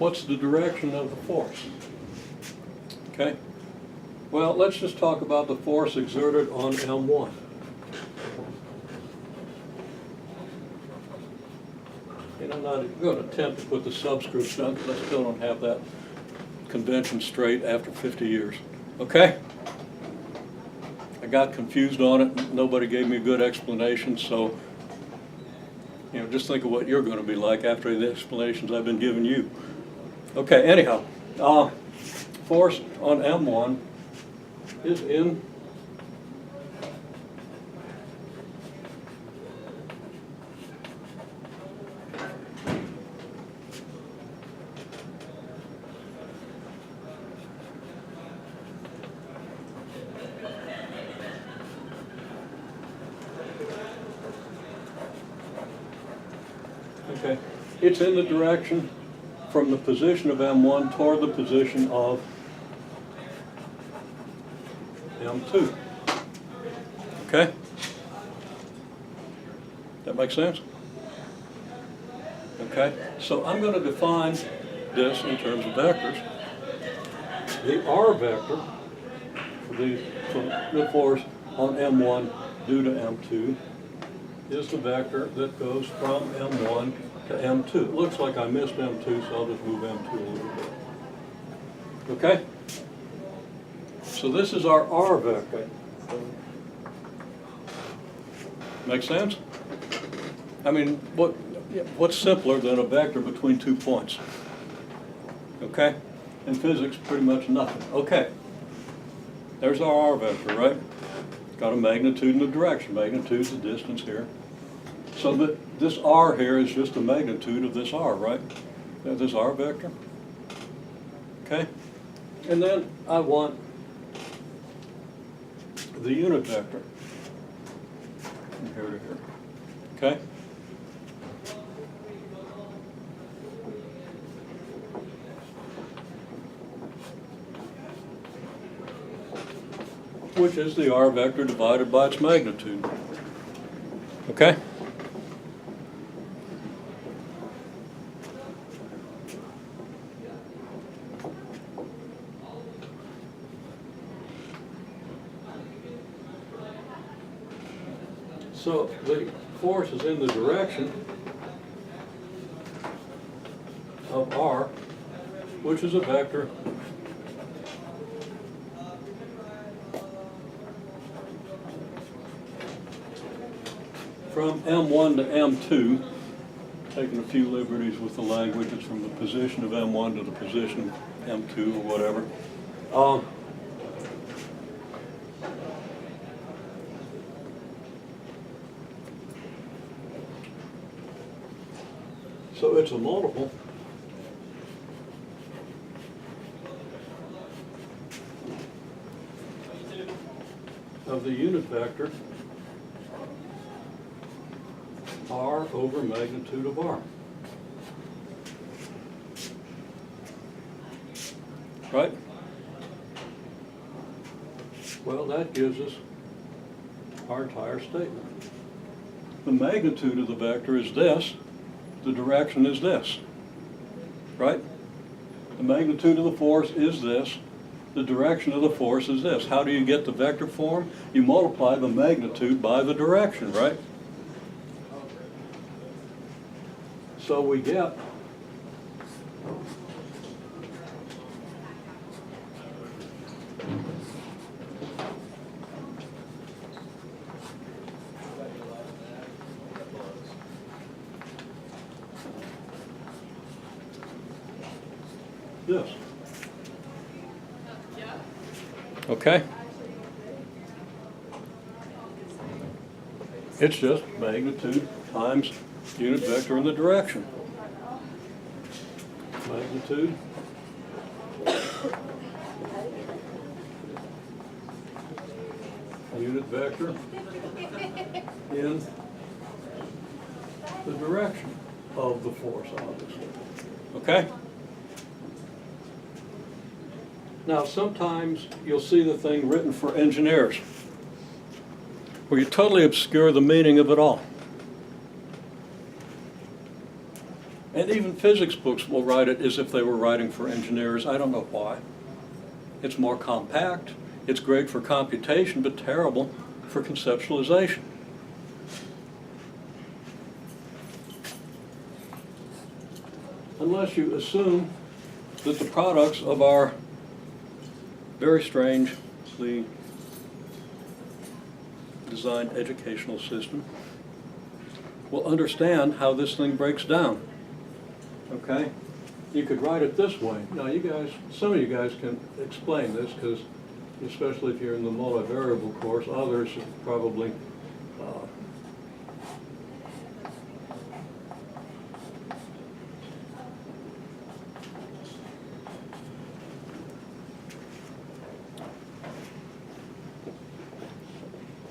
what's the direction of the force? Okay. Well, let's just talk about the force exerted on M1. And I'm not going to attempt to put the subscripts down because I still don't have that convention straight after 50 years. Okay? I got confused on it. Nobody gave me a good explanation, so just think of what you're going to be like after the explanations I've been giving you. Okay, anyhow, force on M1 is in it's in the direction from the position of M1 toward the position of M2. Okay? That makes sense? Okay? So I'm going to define this in terms of vectors. The R vector for the force on M1 due to M2 is the vector that goes from M1 to M2. It looks like I missed M2, so I'll just move M2 a little bit. Okay? So this is our R vector. Make sense? I mean, what's simpler than a vector between 2 points? Okay? In physics, pretty much nothing. Okay. There's our R vector, right? Got a magnitude and a direction. Magnitude's the distance here. So that this R here is just the magnitude of this R, right? This R vector. Okay? And then I want the unit vector from here to here. Okay? Which is the R vector divided by its magnitude. Okay? So the force is in the direction of R, which is a vector from M1 to M2, taking a few liberties with the language. It's from the position of M1 to the position of M2 or whatever. So it's a multiple of the unit vector R over magnitude of R. Right? Well, that gives us our entire statement. The magnitude of the vector is this. The direction is this, right? The magnitude of the force is this. The direction of the force is this. How do you get the vector form? You multiply the magnitude by the direction, right? So we get this. Okay? It's just magnitude times unit vector in the direction. Magnitude unit vector in the direction of the force, obviously. Okay? Now, sometimes you'll see the thing written for engineers where you totally obscure the meaning of it all. And even physics books will write it as if they were writing for engineers. I don't know why. It's more compact. It's great for computation, but terrible for conceptualization. Unless you assume that the products of our very strangely designed educational system will understand how this thing breaks down. Okay? You could write it this way. Now you guys, some of you guys can explain this, because especially if you're in the multivariable course, others probably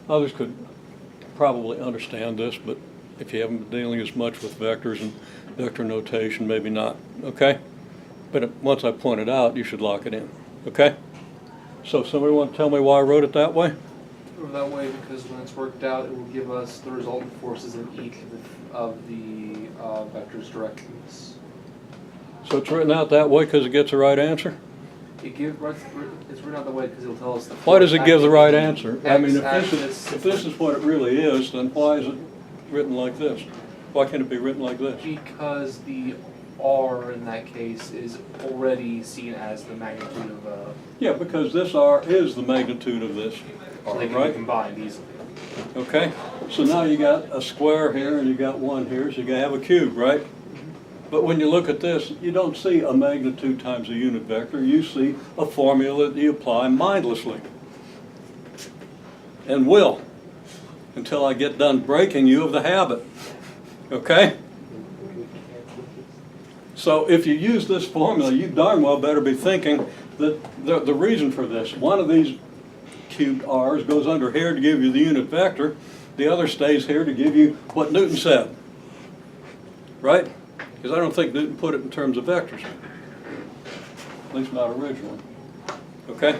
others could probably understand this, but if you haven't been dealing as much with vectors and vector notation, maybe not, okay? But once I point it out, you should lock it in, okay? So somebody want to tell me why I wrote it that way? That way, because when it's worked out, it will give us the resultant forces in each of the vector's directions. So it's written out that way because it gets the right answer? It's written out that way because it'll tell us the force. Why does it give the right answer? I mean, X-axis. if this is what it really is, then why is it written like this? Why can't it be written like this? Because the R in that case is already seen as the magnitude of Yeah, because this R is the magnitude of this R, so they can right? be combined easily. Okay, so now you got a square here and you got one here, so you have a cube, right? But when you look at this, you don't see a magnitude times a unit vector. You see a formula that you apply mindlessly. And will, until I get done breaking you of the habit. Okay? So if you use this formula, you darn well better be thinking that the reason for this, one of these cubed R's goes under here to give you the unit vector, the other stays here to give you what Newton said. Right? Because I don't think Newton put it in terms of vectors. At least not originally. Okay?